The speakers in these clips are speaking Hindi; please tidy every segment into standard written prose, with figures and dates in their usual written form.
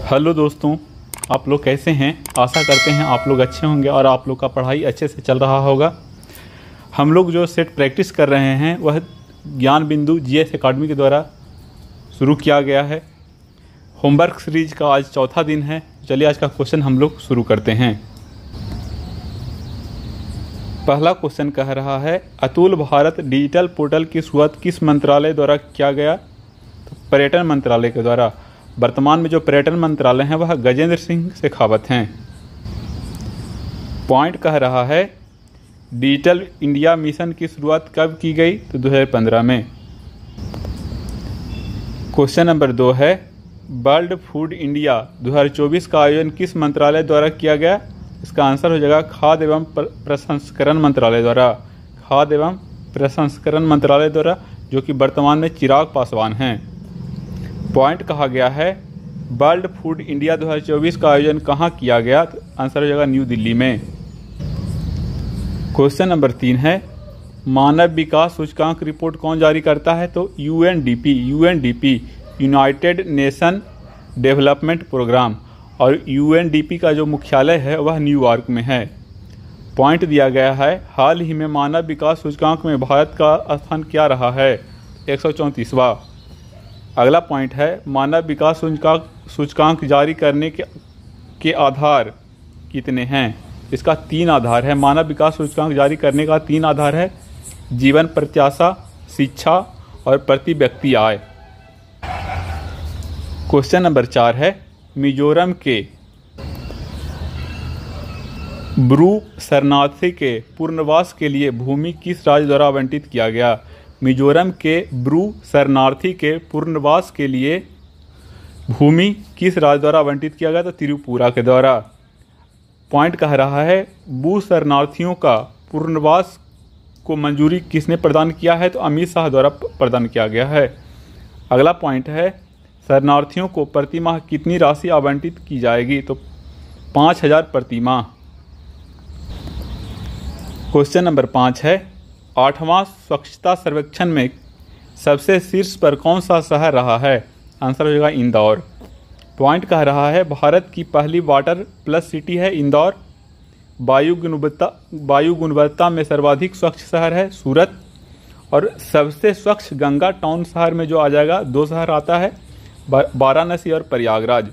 हेलो दोस्तों, आप लोग कैसे हैं। आशा करते हैं आप लोग अच्छे होंगे और आप लोग का पढ़ाई अच्छे से चल रहा होगा। हम लोग जो सेट प्रैक्टिस कर रहे हैं वह ज्ञान बिंदु जीएस एकेडमी के द्वारा शुरू किया गया है। होमवर्क सीरीज का आज चौथा दिन है। चलिए आज का क्वेश्चन हम लोग शुरू करते हैं। पहला क्वेश्चन कह रहा है, अतुल भारत डिजिटल पोर्टल की शुरुआत किस मंत्रालय द्वारा किया गया। तो पर्यटन मंत्रालय के द्वारा। वर्तमान में जो पर्यटन मंत्रालय हैं वह गजेंद्र सिंह शेखावत हैं। पॉइंट कह रहा है, डिजिटल इंडिया मिशन की शुरुआत कब की गई। तो 2015 में। क्वेश्चन नंबर 2 है, वर्ल्ड फूड इंडिया 2024 का आयोजन किस मंत्रालय द्वारा किया गया। इसका आंसर हो जाएगा खाद्य एवं प्रसंस्करण मंत्रालय द्वारा। खाद्य एवं प्रसंस्करण मंत्रालय द्वारा, जो कि वर्तमान में चिराग पासवान हैं। पॉइंट कहा गया है, वर्ल्ड फूड इंडिया 2024 का आयोजन कहाँ किया गया। तो आंसर हो जाएगा न्यू दिल्ली में। क्वेश्चन नंबर 3 है, मानव विकास सूचकांक रिपोर्ट कौन जारी करता है। तो UNDP United Nation Development Programme. और यूएनडीपी का जो मुख्यालय है वह न्यूयॉर्क में है। पॉइंट दिया गया है, हाल ही में मानव विकास सूचकांक में भारत का स्थान क्या रहा है। 134वां। अगला पॉइंट है, मानव विकास सूचकांक जारी करने के आधार कितने हैं। इसका 3 आधार है। मानव विकास सूचकांक जारी करने का 3 आधार है, जीवन प्रत्याशा, शिक्षा और प्रति व्यक्ति आय। क्वेश्चन नंबर 4 है, मिजोरम के ब्रू शरणार्थी के पुनर्वास के लिए भूमि किस राज्य द्वारा आवंटित किया गया। मिजोरम के ब्रू शरणार्थी के पुनर्वास के लिए भूमि किस राज्य द्वारा आवंटित किया गया। तो त्रिपुरा के द्वारा। पॉइंट कह रहा है, ब्रू शरणार्थियों का पुनर्वास को मंजूरी किसने प्रदान किया है। तो अमित शाह द्वारा प्रदान किया गया है। अगला पॉइंट है, शरणार्थियों को प्रति माह कितनी राशि आवंटित की जाएगी। तो 5000 प्रति माह। क्वेश्चन नंबर 5 है, 8वां स्वच्छता सर्वेक्षण में सबसे शीर्ष पर कौन सा शहर रहा है। आंसर हो जाएगा इंदौर। पॉइंट कह रहा है, भारत की पहली वाटर प्लस सिटी है इंदौर। वायु गुणवत्ता में सर्वाधिक स्वच्छ शहर है सूरत। और सबसे स्वच्छ गंगा टाउन शहर में जो आ जाएगा, 2 शहर आता है, वाराणसी और प्रयागराज।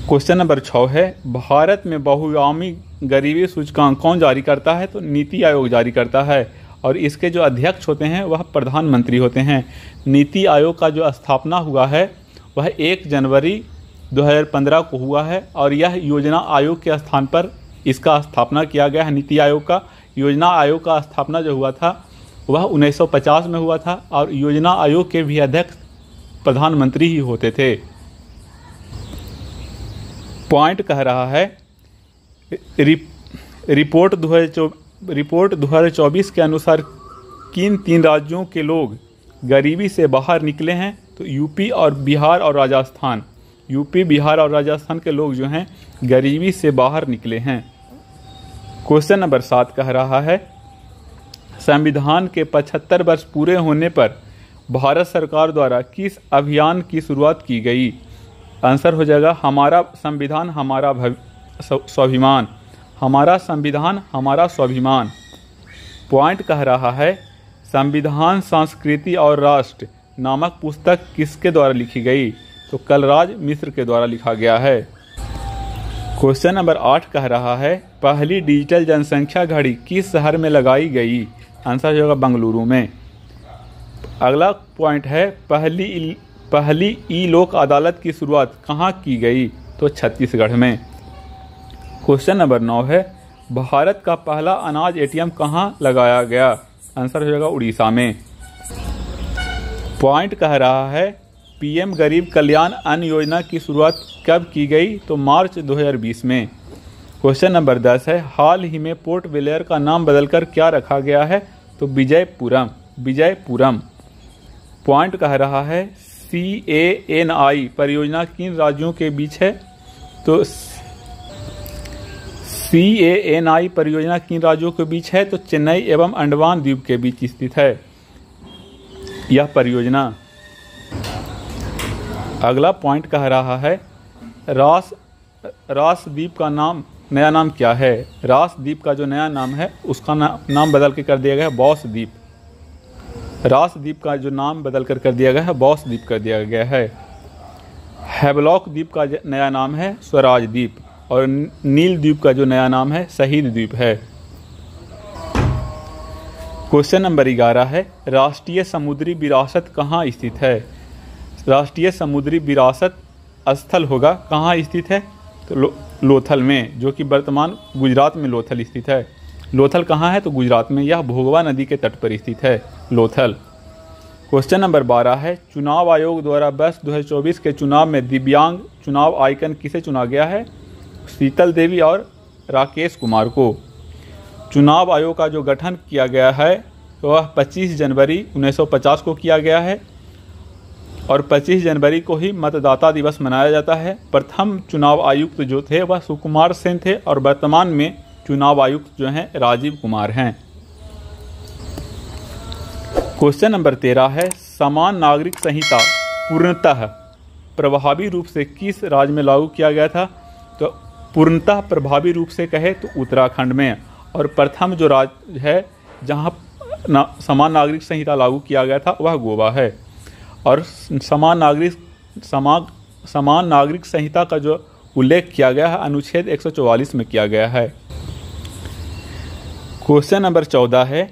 क्वेश्चन नंबर 6 है, भारत में बहुगामी गरीबी सूचकांक कौन जारी करता है। तो नीति आयोग जारी करता है। और इसके जो अध्यक्ष होते हैं वह प्रधानमंत्री होते हैं। नीति आयोग का जो स्थापना हुआ है वह 1 जनवरी 2015 को हुआ है। और यह योजना आयोग के स्थान पर इसका स्थापना किया गया है। नीति आयोग का योजना आयोग का स्थापना जो हुआ था वह 1950 में हुआ था। और योजना आयोग के भी अध्यक्ष प्रधानमंत्री ही होते थे। पॉइंट कह रहा है, रिपोर्ट 2024 के अनुसार किन 3 राज्यों के लोग गरीबी से बाहर निकले हैं। तो यूपी और बिहार और राजस्थान। यूपी, बिहार और राजस्थान के लोग जो हैं गरीबी से बाहर निकले हैं। क्वेश्चन नंबर 7 कह रहा है, संविधान के 75 वर्ष पूरे होने पर भारत सरकार द्वारा किस अभियान की शुरुआत की गई। आंसर हो जाएगा, हमारा संविधान हमारा स्वाभिमान। हमारा संविधान हमारा स्वाभिमान। पॉइंट कह रहा है, संविधान संस्कृति और राष्ट्र नामक पुस्तक किसके द्वारा लिखी गई। तो कलराज मिश्र के द्वारा लिखा गया है। क्वेश्चन नंबर 8 कह रहा है, पहली डिजिटल जनसंख्या घड़ी किस शहर में लगाई गई। आंसर हो जाएगा बेंगलुरु में। अगला पॉइंट है, पहली ई लोक अदालत की शुरुआत कहाँ की गई। तो छत्तीसगढ़ में। क्वेश्चन नंबर 9 है, भारत का पहला अनाज एटीएम कहाँ लगाया गया। आंसर हो जाएगा उड़ीसा में। पॉइंट कह रहा है, पीएम गरीब कल्याण अन्न योजना की शुरुआत कब की गई। तो मार्च 2020 में। क्वेश्चन नंबर 10 है, हाल ही में पोर्ट ब्लेयर का नाम बदलकर क्या रखा गया है। तो विजयपुरम। पॉइंट कह रहा है, CANI परियोजना किन राज्यों के बीच है। तो CANI परियोजना किन राज्यों के बीच है। तो चेन्नई एवं अंडमान द्वीप के बीच स्थित है यह परियोजना। अगला पॉइंट कह रहा है रास द्वीप का नया नाम क्या है। रास द्वीप का जो नया नाम है उसका नाम बदल के कर दिया गया है बॉस द्वीप। रास द्वीप का जो नाम बदल कर दिया गया है बॉस द्वीप कर दिया गया है। हैवलॉक द्वीप का नया नाम है स्वराज द्वीप और नील द्वीप का जो नया नाम है शहीद द्वीप है। क्वेश्चन नंबर 11 है राष्ट्रीय समुद्री विरासत कहाँ स्थित है। राष्ट्रीय समुद्री विरासत स्थल होगा कहाँ स्थित है तो लोथल में, जो कि वर्तमान गुजरात में लोथल स्थित है। लोथल कहाँ है तो गुजरात में, यह भोगवा नदी के तट पर स्थित है लोथल। क्वेश्चन नंबर 12 है चुनाव आयोग द्वारा वर्ष 2024 के चुनाव में दिव्यांग चुनाव आइकन किसे चुना गया है। शीतल देवी और राकेश कुमार को। चुनाव आयोग का जो गठन किया गया है वह 25 जनवरी 1950 को किया गया है और 25 जनवरी को ही मतदाता दिवस मनाया जाता है। प्रथम चुनाव आयुक्त जो थे वह सुकुमार सेन थे और वर्तमान में चुनाव आयुक्त जो हैं राजीव कुमार हैं। क्वेश्चन नंबर 13 है समान नागरिक संहिता पूर्णतः प्रभावी रूप से किस राज्य में लागू किया गया था तो पूर्णतः प्रभावी रूप से कहे तो उत्तराखंड में, और प्रथम जो राज्य है जहां समान नागरिक संहिता लागू किया गया था वह गोवा है। और समान नागरिक संहिता का जो उल्लेख किया गया है अनुच्छेद 144 में किया गया है। क्वेश्चन नंबर 14 है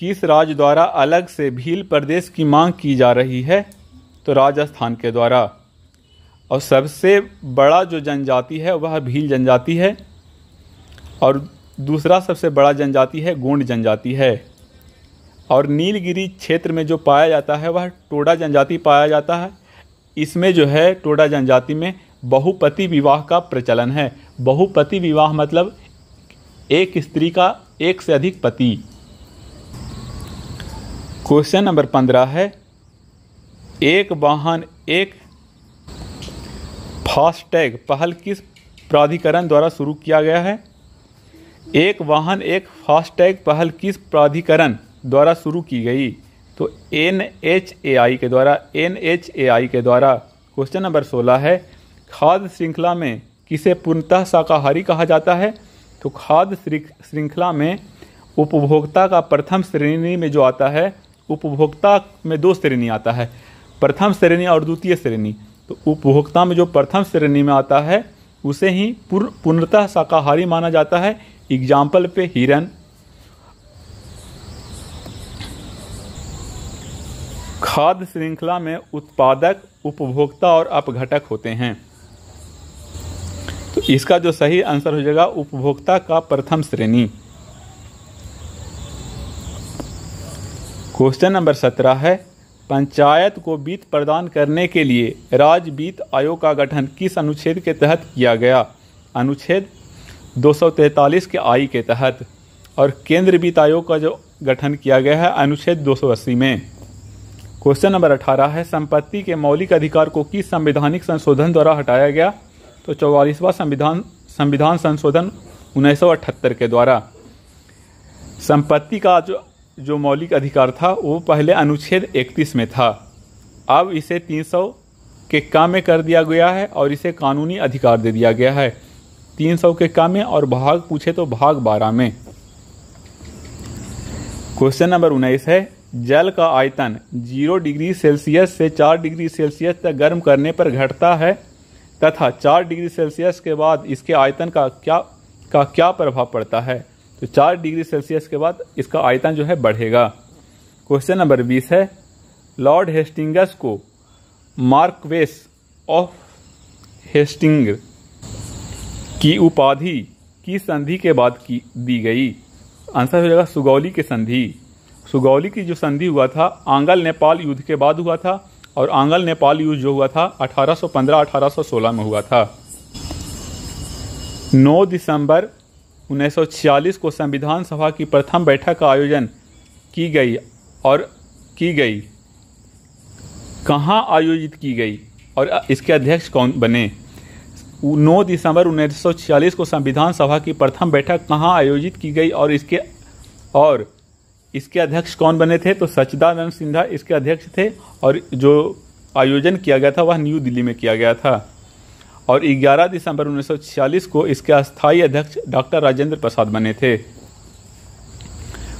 किस राज्य द्वारा अलग से भील प्रदेश की मांग की जा रही है तो राजस्थान के द्वारा। और सबसे बड़ा जो जनजाति है वह भील जनजाति है और दूसरा सबसे बड़ा जनजाति है गोंड जनजाति है। और नीलगिरी क्षेत्र में जो पाया जाता है वह टोडा जनजाति पाया जाता है। इसमें जो है टोडा जनजाति में बहुपति विवाह का प्रचलन है। बहुपति विवाह मतलब एक स्त्री का एक से अधिक पति। क्वेश्चन नंबर 15 है एक वाहन एक फास्टैग पहल किस प्राधिकरण द्वारा शुरू किया गया है। एक वाहन एक फास्टैग पहल किस प्राधिकरण द्वारा शुरू की गई तो NHAI के द्वारा। NHAI के द्वारा। क्वेश्चन नंबर 16 है खाद्य श्रृंखला में किसे पूर्णतः शाकाहारी कहा जाता है तो खाद्य श्रृंखला में उपभोक्ता का प्रथम श्रेणी में जो आता है, उपभोक्ता में 2 श्रेणी आता है, प्रथम श्रेणी और द्वितीय श्रेणी। तो उपभोक्ता में जो प्रथम श्रेणी में आता है उसे ही पूर्णतः शाकाहारी माना जाता है। एग्जाम्पल पे हिरन। खाद्य श्रृंखला में उत्पादक, उपभोक्ता और अपघटक होते हैं। तो इसका जो सही आंसर हो जाएगा उपभोक्ता का प्रथम श्रेणी। क्वेश्चन नंबर 17 है पंचायत को वित्त प्रदान करने के लिए राज्य वित्त आयोग का गठन किस अनुच्छेद के तहत किया गया। अनुच्छेद 243 के आई के तहत। और केंद्र वित्त आयोग का जो गठन किया गया है अनुच्छेद 280 में। क्वेश्चन नंबर 18 है संपत्ति के मौलिक अधिकार को किस संवैधानिक संशोधन द्वारा हटाया गया तो 44वां संविधान संशोधन 1978 के द्वारा। संपत्ति का जो मौलिक अधिकार था वो पहले अनुच्छेद 31 में था, अब इसे 300 के काम में कर दिया गया है और इसे कानूनी अधिकार दे दिया गया है। 300 के काम में और भाग पूछे तो भाग 12 में। क्वेश्चन नंबर 19 है जल का आयतन 0 डिग्री सेल्सियस से 4 डिग्री सेल्सियस तक गर्म करने पर घटता है तथा 4 डिग्री सेल्सियस के बाद इसके आयतन का क्या प्रभाव पड़ता है तो 4 डिग्री सेल्सियस के बाद इसका आयतन जो है बढ़ेगा। क्वेश्चन नंबर 20 है लॉर्ड हेस्टिंगस को मार्क्वेस ऑफ हेस्टिंग की उपाधि की संधि के बाद दी गई। आंसर हो जाएगा सुगौली की संधि। सुगौली की जो संधि हुआ था आंगल नेपाल युद्ध के बाद हुआ था और आंगल नेपाल युद्ध जो हुआ था 1815-1816 में हुआ था। 9 दिसंबर 1946 को संविधान सभा की प्रथम बैठक का आयोजन की गई कहाँ आयोजित की गई और इसके अध्यक्ष कौन बने। 9 दिसंबर 1946 को संविधान सभा की प्रथम बैठक कहाँ आयोजित की गई और इसके अध्यक्ष कौन बने थे तो सच्चिदानंद सिन्हा इसके अध्यक्ष थे और जो आयोजन किया गया था वह न्यू दिल्ली में किया गया था और 11 दिसंबर 1946 को इसके अस्थायी अध्यक्ष डॉक्टर राजेंद्र प्रसाद बने थे।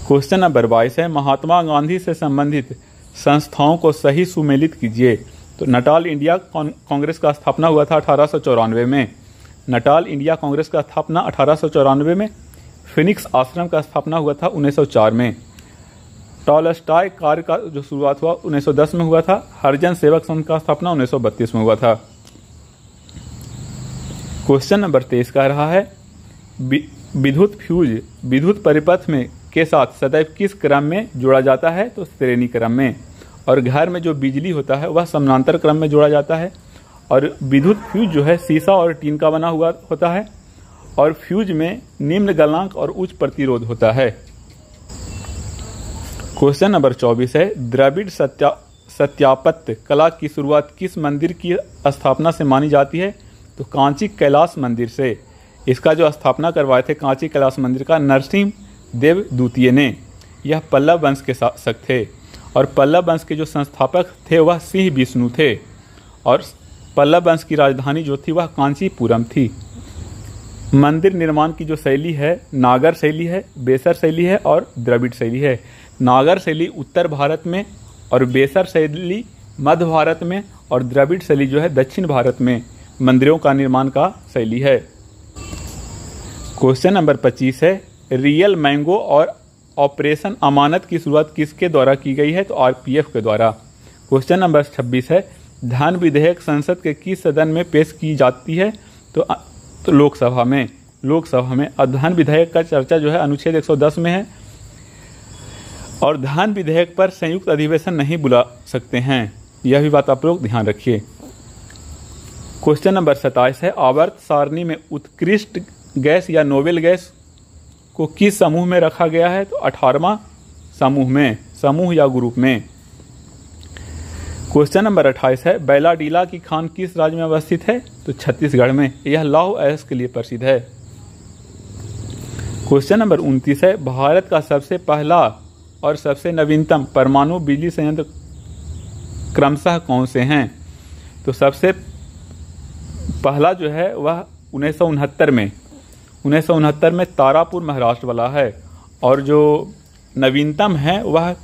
क्वेश्चन नंबर 22 है, महात्मा गांधी से संबंधित संस्थाओं को सही सुमेलित कीजिए। तो नटाल इंडिया कांग्रेस का स्थापना हुआ था 1894 में। नटाल इंडिया कांग्रेस का स्थापना 1894 में। फिनिक्स आश्रम का स्थापना हुआ था 1904 में। टॉलस्टॉय कार्य का जो शुरुआत हुआ 1910 में हुआ था। हरिजन सेवक संघ का स्थापना 1932 में हुआ था। क्वेश्चन नंबर 23 कह रहा है, विद्युत फ्यूज विद्युत परिपथ में के साथ सदैव किस क्रम में जोड़ा जाता है? तो श्रेणी क्रम में। और घर में जो बिजली होता है वह समानांतर क्रम में जोड़ा जाता है। और विद्युत फ्यूज जो है शीशा और टीन का बना हुआ होता है और फ्यूज में निम्न गलनांक और उच्च प्रतिरोध होता है। क्वेश्चन नंबर 24 है, द्रविड़ सत्यापत्य कला की शुरुआत किस मंदिर की स्थापना से मानी जाती है? तो कांची कैलाश मंदिर से। इसका जो स्थापना करवाए थे कांची कैलाश मंदिर का नरसिंह देव द्वितीय ने। यह पल्लव वंश के शासक थे और पल्लव वंश के जो संस्थापक थे वह सिंह विष्णु थे और पल्लव वंश की राजधानी जो थी वह कांचीपुरम थी। मंदिर निर्माण की जो शैली है नागर शैली है, बेसर शैली है और द्रविड़ शैली है। नागर शैली उत्तर भारत में और बेसर शैली मध्य भारत में और द्रविड़ शैली जो है दक्षिण भारत में मंदिरों का निर्माण का शैली है। क्वेश्चन नंबर 25 है, रियल मैंगो और ऑपरेशन अमानत की शुरुआत किसके द्वारा की गई है? तो आरपीएफ के द्वारा। क्वेश्चन नंबर 26 है, धन विधेयक संसद के किस सदन में पेश की जाती है? तो लोकसभा में। और धन विधेयक का चर्चा जो है अनुच्छेद 110 में है और धन विधेयक पर संयुक्त अधिवेशन नहीं बुला सकते हैं। यह भी बात आप लोग ध्यान रखिए। क्वेश्चन नंबर 27 है, आवर्त सारणी में उत्कृष्ट गैस या नोबेल गैस को किस समूह में रखा गया है? तो 18वां समूह में, समूह या ग्रुप में। क्वेश्चन नंबर 28 है, बैलाडीला की खान किस राज्य में अवस्थित है? तो छत्तीसगढ़ में। यह लौह अयस्क के लिए प्रसिद्ध है। क्वेश्चन नंबर 29 है, भारत का सबसे पहला और सबसे नवीनतम परमाणु बिजली संयंत्र क्रमशः कौन से हैं? तो सबसे पहला जो है वह 1969 में तारापुर महाराष्ट्र वाला है और जो नवीनतम है वह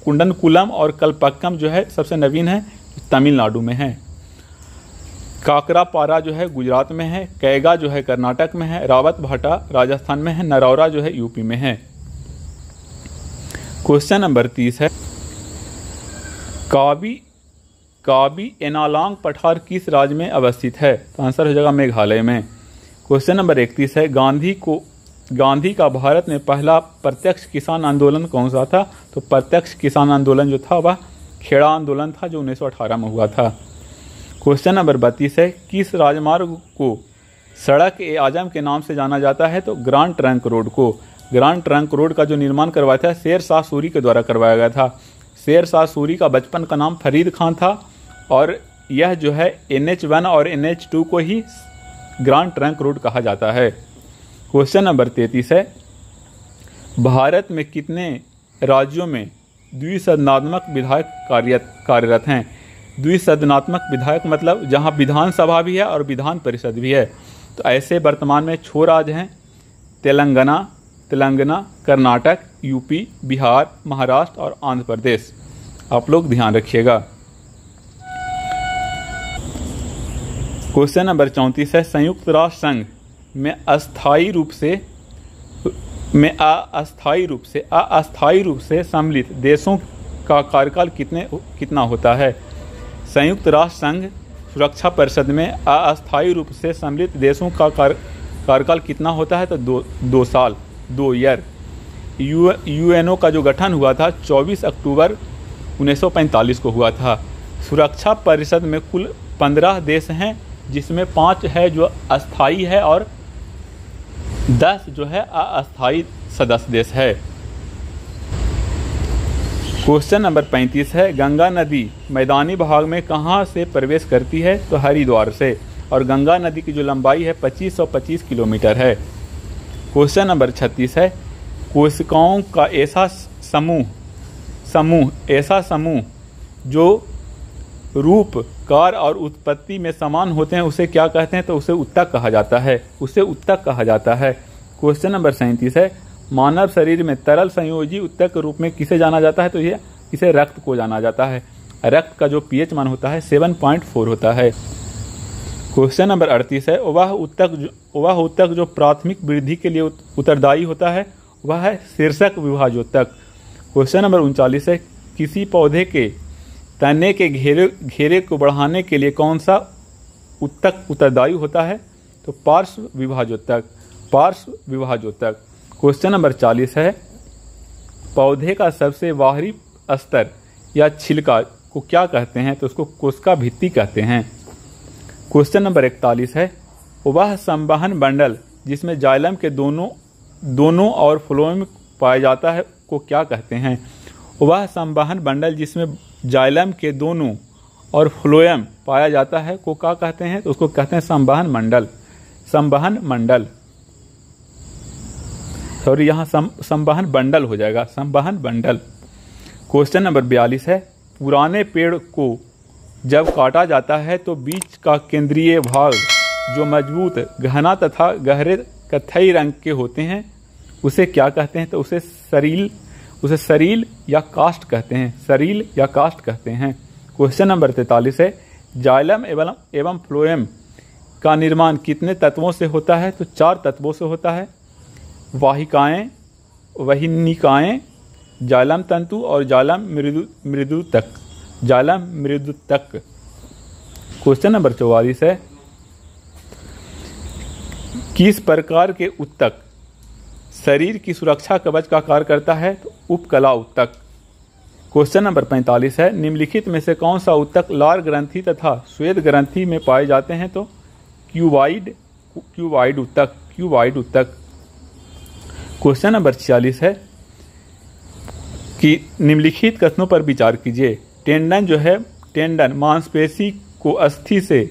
कुंडनकुलम और कलपक्कम जो है सबसे नवीन है, तमिलनाडु में है। काकरापारा जो है गुजरात में है। कैगा जो है कर्नाटक में है। रावत भाटा राजस्थान में है। नरौरा जो है यूपी में है। क्वेश्चन नंबर 30 है, काबी एनालांग पठार किस राज्य में अवस्थित है? तो आंसर हो जाएगा मेघालय में। क्वेश्चन नंबर 31 है, गांधी का भारत में पहला प्रत्यक्ष किसान आंदोलन कौन सा था? तो प्रत्यक्ष किसान आंदोलन जो था वह खेड़ा आंदोलन था जो 1918 में हुआ था। क्वेश्चन नंबर 32 है, किस राजमार्ग को सड़क ए आजम के नाम से जाना जाता है? तो ग्रांड ट्रंक रोड को। ग्रांड ट्रंक रोड का जो निर्माण करवाया था शेर शाह सूरी के द्वारा करवाया गया था। शेर शाह सूरी का बचपन का नाम फरीद खान था और यह जो है NH1 और NH2 को ही ग्रांड ट्रंक रोड कहा जाता है। क्वेश्चन नंबर 33 है, भारत में कितने राज्यों में द्विसदनात्मक विधायक कार्यरत हैं? द्विसदनात्मक विधायक मतलब जहां विधानसभा भी है और विधान परिषद भी है। तो ऐसे वर्तमान में 6 राज्य हैं, तेलंगाना, कर्नाटक, यूपी, बिहार, महाराष्ट्र और आंध्र प्रदेश। आप लोग ध्यान रखिएगा। क्वेश्चन नंबर 34 है, संयुक्त राष्ट्र संघ में अस्थायी रूप से सम्मिलित देशों का कार्यकाल कितना होता है? संयुक्त राष्ट्र संघ सुरक्षा परिषद में अस्थायी रूप से सम्मिलित देशों का कार्यकाल कितना होता है? तो 2 साल, 2 ईयर। यूएनओ का जो गठन हुआ था 24 अक्टूबर 1945 को हुआ था। सुरक्षा परिषद में कुल 15 देश हैं जिसमें 5 है जो अस्थायी है और 10 जो है अस्थायी सदस्य देश है। क्वेश्चन नंबर 35 है, गंगा नदी मैदानी भाग में कहाँ से प्रवेश करती है? तो हरिद्वार से। और गंगा नदी की जो लंबाई है 2525 किलोमीटर है। क्वेश्चन नंबर 36 है, कोशिकाओं का ऐसा समूह जो रूप, कार्य और उत्पत्ति में समान होते हैं उसे क्या कहते हैं? तो उसे उत्तक कहा जाता है, उसे उत्तक कहा जाता है। क्वेश्चन नंबर 37 है, मानव शरीर में तरल संयोजी उत्तक के रूप में किसे जाना जाता है? तो ये इसे रक्त को जाना जाता है। रक्त का जो पीएच मान होता है 7.4 होता है। क्वेश्चन नंबर 38 है, वह उत्तक जो प्राथमिक वृद्धि के लिए उत्तरदायी होता है वह है शीर्षक विभाजोत्तक। क्वेश्चन नंबर 39 है, किसी पौधे के तने के घेरे को बढ़ाने के लिए कौन सा उत्तक उत्तरदायी होता है? तो पार्श्व विभाजोत्तक, पार्श्व विभाजोत्तक। क्वेश्चन नंबर 40 है, पौधे का सबसे बाहरी स्तर या छिलका को क्या कहते हैं? तो उसको कोशिका भित्ति कहते हैं। क्वेश्चन नंबर 41 है, वह संवहन बंडल जिसमें जाइलम के दोनों और फ्लोएम पाया जाता है को क्या कहते हैं? वह संवहन बंडल जिसमें जाइलम के दोनों और फ्लोएम पाया जाता है को क्या कहते हैं? तो उसको कहते हैं संवहन मंडल, संवहन मंडल। सॉरी, यहाँ संवहन बंडल हो जाएगा, संवहन बंडल। क्वेश्चन नंबर 42 है, पुराने पेड़ को जब काटा जाता है तो बीच का केंद्रीय भाग जो मजबूत, घना तथा गहरे कत्थई रंग के होते हैं उसे क्या कहते हैं? तो उसे सरील या कास्ट कहते हैं, सरील या कास्ट कहते हैं। क्वेश्चन नंबर 43 है, जाइलम एवं फ्लोएम का निर्माण कितने तत्वों से होता है? तो 4 तत्वों से होता है, वाहिकाएं, वहिनिकाएं, जाइलम तंतु और जाइलम मृदुतक, जाइलम मृदुतक। क्वेश्चन नंबर 44 है, किस प्रकार के उत्तक शरीर की सुरक्षा कवच का कार्य करता है? तो उपकला उत्तक। क्वेश्चन नंबर 45 है, निम्नलिखित में से कौन सा उत्तक लार ग्रंथि तथा श्वेत ग्रंथि में पाए जाते हैं? तो क्यूबाइड उत्तक, क्यूबाइड उत्तक। क्वेश्चन नंबर 46 है कि निम्नलिखित कथनों पर विचार कीजिए। टेंडन जो है, टेंडन मांसपेशी को अस्थि से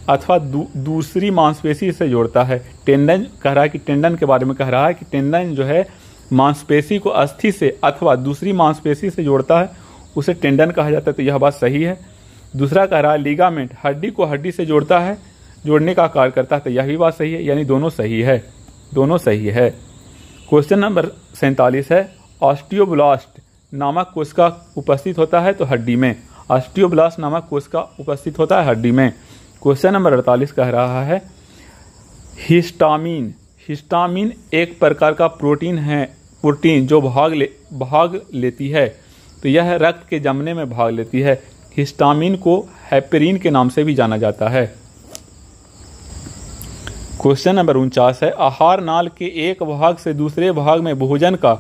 अथवा दूसरी मांसपेशी से जोड़ता है। टेंडन कह रहा है कि टेंडन के बारे में कह रहा है कि टेंडन जो है मांसपेशी को अस्थि से अथवा दूसरी मांसपेशी से जोड़ता है, उसे टेंडन कहा जाता है। तो यह बात सही है। दूसरा कह रहा है लिगामेंट हड्डी को हड्डी से जोड़ता है, जोड़ने का कार्य करता है। तो यह भी बात सही है, यानी दोनों सही है, दोनों सही है। क्वेश्चन नंबर 47 है, ऑस्टियोब्लास्ट नामक कोशिका उपस्थित होता है तो हड्डी में, ऑस्टियोब्लास्ट नामक कोशिका उपस्थित होता है हड्डी में। क्वेश्चन नंबर 48 कह रहा है, हिस्टामिन, हिस्टामिन एक प्रकार का प्रोटीन जो भाग लेती है, तो यह रक्त के जमने में भाग लेती है। हिस्टामिन को हेपेरिन के नाम से भी जाना जाता है। क्वेश्चन नंबर 49 है, आहार नाल के एक भाग से दूसरे भाग में भोजन का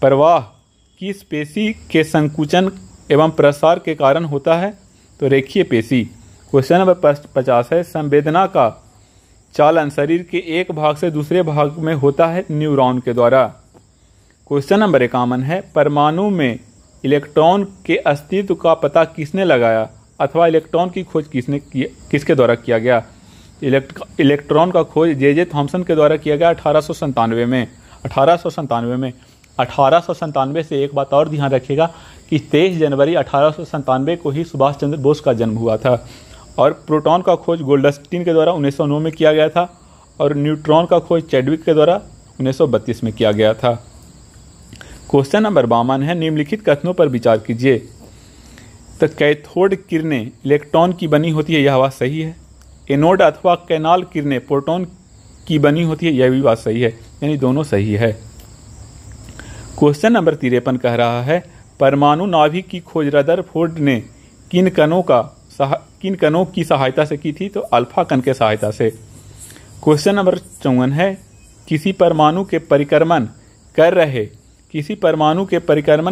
प्रवाह किस पेशी के संकुचन एवं प्रसार के कारण होता है? तो रेखीय पेशी। क्वेश्चन नंबर 50 है, संवेदना का चालन शरीर के एक भाग से दूसरे भाग में होता है न्यूरॉन के द्वारा। क्वेश्चन नंबर 51 है, परमाणु में इलेक्ट्रॉन के अस्तित्व का पता किसने लगाया अथवा इलेक्ट्रॉन की खोज किसके द्वारा किया गया? इलेक्ट्रॉन का खोज जे थॉमसन के द्वारा किया गया 1897 में। 1897 से एक बात और ध्यान रखिएगा कि 23 जनवरी 1897 को ही सुभाष चंद्र बोस का जन्म हुआ था। और प्रोटॉन का खोज गोल्डस्टीन के द्वारा 1909 में किया गया था और न्यूट्रॉन का खोज चैडविक के द्वारा 1932 में किया गया था। क्वेश्चन नंबर 52 है, निम्नलिखित कथनों पर विचार कीजिए। तो कैथोड किरणें इलेक्ट्रॉन की बनी होती है, यह बात सही है। एनोड अथवा कैनाल किरणें प्रोटॉन की बनी होती है, यह भी बात सही है, यानी दोनों सही है। क्वेश्चन नंबर 53 कह रहा है, परमाणु नाभिक की खोज रदरफोर्ड ने किन कणों की सहायता से की थी? तो अल्फा कण के सहायता से। क्वेश्चन नंबर 54 है, किसी परमाणु के परिक्रमण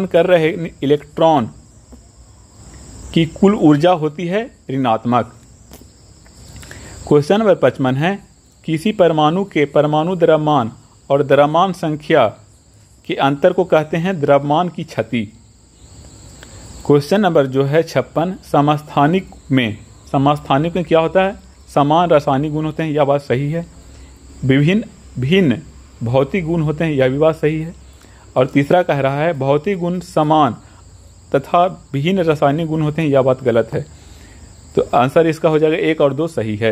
कर रहे इलेक्ट्रॉन की कुल ऊर्जा होती है ऋणात्मक। क्वेश्चन नंबर 55 है, किसी परमाणु के परमाणु द्रव्यमान और द्रव्यमान संख्या के अंतर को कहते हैं द्रव्यमान की क्षति। क्वेश्चन नंबर जो है 56, समस्थानिक में क्या होता है? समान रासायनिक गुण होते हैं, यह बात सही है। भिन्न भौतिक गुण होते हैं, यह भी बात सही है। और तीसरा कह रहा है, भौतिक गुण समान तथा भिन्न रासायनिक गुण होते हैं, यह बात गलत है। तो आंसर इसका हो जाएगा 1 और 2 सही है।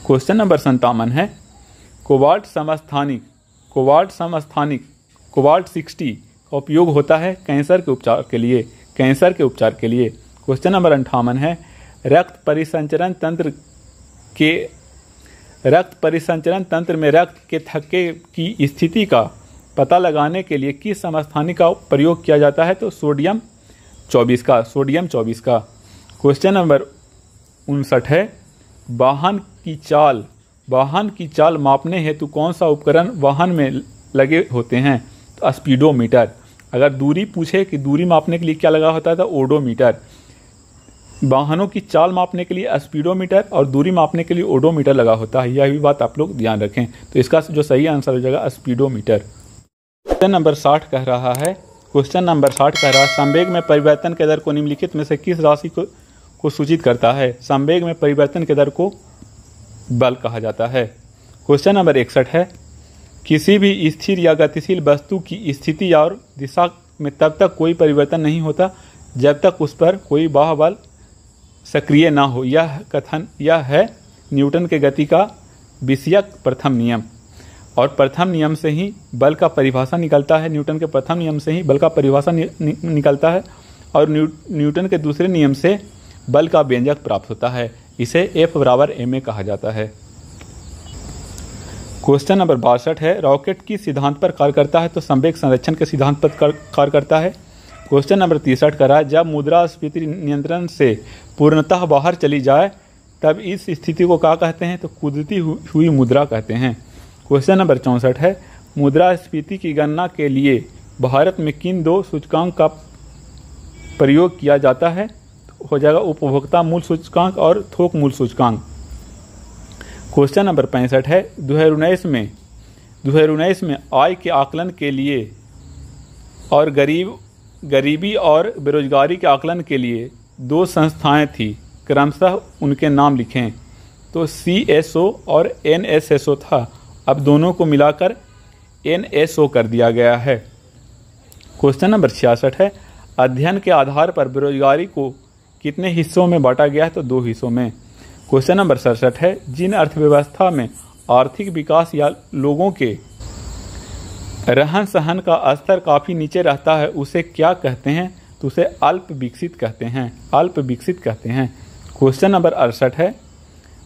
क्वेश्चन नंबर 57 है कोबाल्ट समस्थानिक कोबाल्ट 60 का उपयोग होता है कैंसर के उपचार के लिए। क्वेश्चन नंबर 58 है रक्त परिसंचरण तंत्र में रक्त के थक्के की स्थिति का पता लगाने के लिए किस समस्थानिक का प्रयोग किया जाता है? तो सोडियम 24 का। क्वेश्चन नंबर 59 है वाहन की चाल मापने हेतु कौन सा उपकरण वाहन में लगे होते हैं? तो स्पीडोमीटर। अगर दूरी पूछे कि दूरी मापने के लिए क्या लगा होता है तो ओडोमीटर। वाहनों की चाल मापने के लिए स्पीडोमीटर और दूरी मापने के लिए ओडोमीटर लगा होता है। यह भी बात आप लोग ध्यान रखें। तो इसका जो सही आंसर हो जाएगा स्पीडोमीटर। क्वेश्चन नंबर 60 कह रहा है संवेग में परिवर्तन के दर को निम्नलिखित में से किस राशि को सूचित करता है? संवेग में परिवर्तन के दर को बल कहा जाता है। क्वेश्चन नंबर 61 है किसी भी स्थिर या गतिशील वस्तु की स्थिति और दिशा में तब तक कोई परिवर्तन नहीं होता जब तक उस पर कोई बाह्य बल सक्रिय ना हो। यह है न्यूटन के गति का विषयक प्रथम नियम। और प्रथम नियम से ही बल का परिभाषा निकलता है। न्यूटन के प्रथम नियम से ही बल का परिभाषा निकलता है और न्यूटन के दूसरे नियम से बल का व्यंजक प्राप्त होता है। इसे F बराबर ma कहा जाता है। क्वेश्चन नंबर 62 है रॉकेट किस सिद्धांत पर कार्य करता है? तो संवेग संरक्षण के सिद्धांत पर कार्य करता है। क्वेश्चन नंबर 63 कर रहा है जब मुद्रास्फीति नियंत्रण से पूर्णतः बाहर चली जाए तब इस स्थिति को क्या कहते हैं? तो कुदरती हुई मुद्रा कहते हैं। क्वेश्चन नंबर 64 है मुद्रास्फीति की गणना के लिए भारत में किन 2 सूचकांक का प्रयोग किया जाता है? तो हो जाएगा उपभोक्ता मूल्य सूचकांक और थोक मूल्य सूचकांक। क्वेश्चन नंबर 65 है 2019 में आय के आकलन के लिए और गरीबी और बेरोजगारी के आकलन के लिए 2 संस्थाएं थी, क्रमशः उनके नाम लिखें। तो CSO और NSSO था, अब दोनों को मिलाकर NSO कर दिया गया है। क्वेश्चन नंबर 66 है अध्ययन के आधार पर बेरोजगारी को कितने हिस्सों में बांटा गया है? तो 2 हिस्सों में। क्वेश्चन नंबर 67 है जिन अर्थव्यवस्था में आर्थिक विकास या लोगों के रहन सहन का स्तर काफ़ी नीचे रहता है उसे क्या कहते हैं? तो उसे अल्प विकसित कहते हैं। क्वेश्चन नंबर 68 है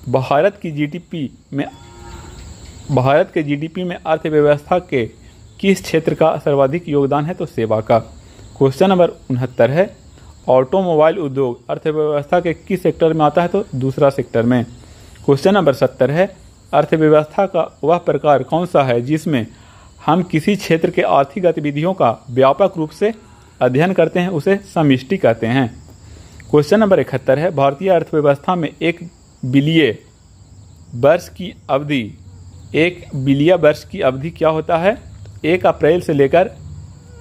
भारत के जीडीपी में अर्थव्यवस्था के किस क्षेत्र का सर्वाधिक योगदान है? तो सेवा का। क्वेश्चन नंबर 69 है ऑटोमोबाइल उद्योग अर्थव्यवस्था के किस सेक्टर में आता है? तो दूसरा सेक्टर में। क्वेश्चन नंबर 70 है अर्थव्यवस्था का वह प्रकार कौन सा है जिसमें हम किसी क्षेत्र के आर्थिक गतिविधियों का व्यापक रूप से अध्ययन करते हैं, उसे समष्टि कहते हैं। क्वेश्चन नंबर 71 है भारतीय अर्थव्यवस्था में 1 बिलियन वर्ष की अवधि क्या होता है? 1 अप्रैल से लेकर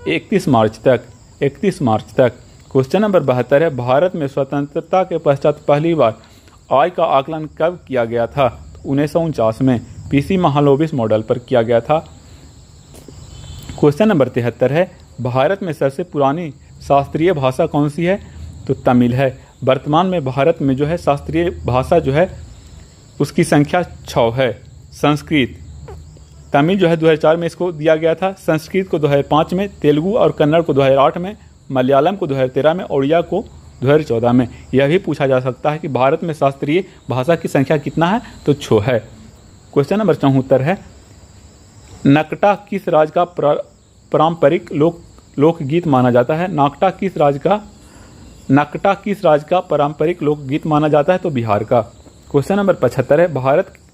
31 मार्च तक। क्वेश्चन नंबर 72 है भारत में स्वतंत्रता के पश्चात पहली बार आय का आकलन कब किया गया था? 1949 में PC महालोबिस मॉडल पर किया गया था। क्वेश्चन नंबर 73 है भारत में सबसे पुरानी शास्त्रीय भाषा कौन सी है? तो तमिल है। वर्तमान में भारत में जो है शास्त्रीय भाषा जो है उसकी संख्या 6 है। संस्कृत, तमिल जो है 2004 में इसको दिया गया था, संस्कृत को 2005 में, तेलुगु और कन्नड़ को 2008 में, मलयालम को 2013 में, ओडिया को 2014 में। यह भी पूछा जा सकता है कि भारत में शास्त्रीय भाषा की संख्या कितना है? तो 6 है। क्वेश्चन नंबर 74 है नकटा किस राज्य का पारंपरिक लोकगीत माना जाता है? नकटा किस राज्य का पारंपरिक लोकगीत माना जाता है? तो बिहार का। क्वेश्चन नंबर 75 है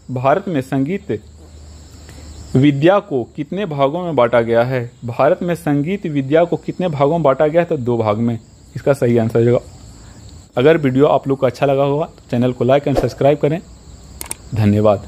भारत में संगीत विद्या को कितने भागों में बांटा गया है? भारत में संगीत विद्या को कितने भागों में बांटा गया है? तो 2 भाग में। इसका सही आंसर होगा। अगर वीडियो आप लोग को अच्छा लगा होगा तो चैनल को लाइक एंड सब्सक्राइब करें। धन्यवाद।